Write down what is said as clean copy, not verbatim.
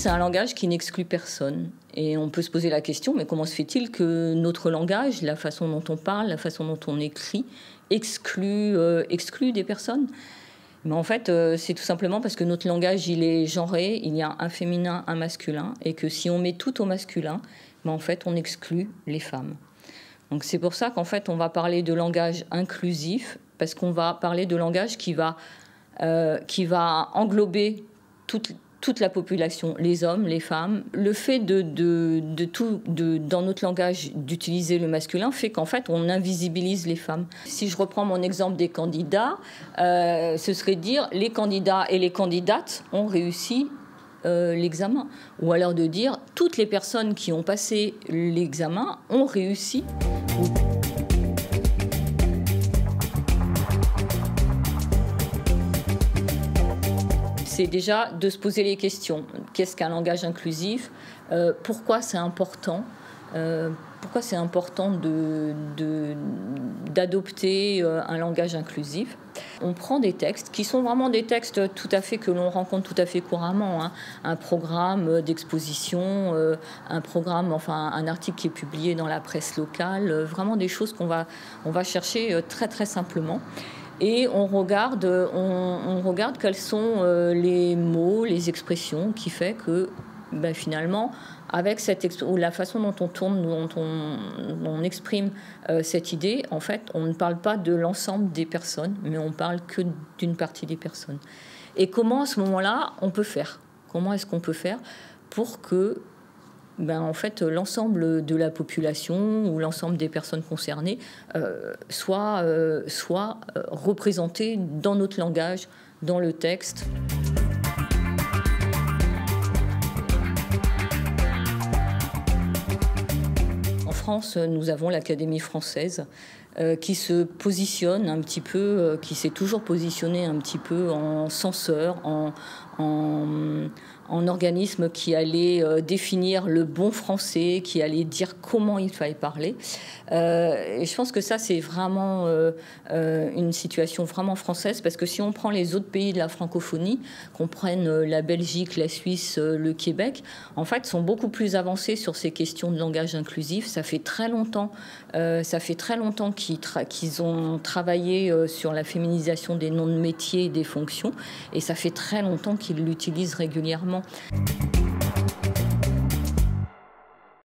C'est un langage qui n'exclut personne. Et on peut se poser la question, mais comment se fait-il que notre langage, la façon dont on parle, la façon dont on écrit, exclut des personnes ? Mais en fait, c'est tout simplement parce que notre langage, il est genré, il y a un féminin, un masculin, et que si on met tout au masculin, en fait, on exclut les femmes. Donc c'est pour ça qu'en fait, on va parler de langage inclusif, parce qu'on va parler de langage qui va englober toute la population, les hommes, les femmes. Le fait dans notre langage d'utiliser le masculin fait qu'en fait, on invisibilise les femmes. Si je reprends mon exemple des candidats, ce serait dire les candidats et les candidates ont réussi l'examen. Ou alors de dire toutes les personnes qui ont passé l'examen ont réussi. C'est déjà de se poser les questions. Qu'est-ce qu'un langage inclusif ? Pourquoi c'est important ? Pourquoi c'est important d'adopter un langage inclusif ? On prend des textes qui sont vraiment des textes tout à fait que l'on rencontre tout à fait couramment. Hein. Un programme d'exposition, un article qui est publié dans la presse locale, vraiment des choses qu'on va chercher très très simplement. Et on regarde quels sont les mots, les expressions qui fait que finalement, avec la façon dont on tourne, dont on exprime cette idée, en fait, on ne parle pas de l'ensemble des personnes, mais on parle que d'une partie des personnes. Et comment, à ce moment-là, on peut faire ? Comment est-ce qu'on peut faire pour que en fait, l'ensemble de la population ou l'ensemble des personnes concernées soit représenté dans notre langage, dans le texte. En France, nous avons l'Académie française qui se positionne un petit peu, qui s'est toujours positionnée un petit peu en censeur, en organisme qui allait définir le bon français, qui allait dire comment il fallait parler. Et je pense que ça, c'est vraiment une situation vraiment française, parce que si on prend les autres pays de la francophonie, qu'on prenne la Belgique, la Suisse, le Québec, en fait, sont beaucoup plus avancés sur ces questions de langage inclusif. Ça fait très longtemps qu'ils ont travaillé sur la féminisation des noms de métiers et des fonctions, et ça fait très longtemps qu'ils l'utilisent régulièrement.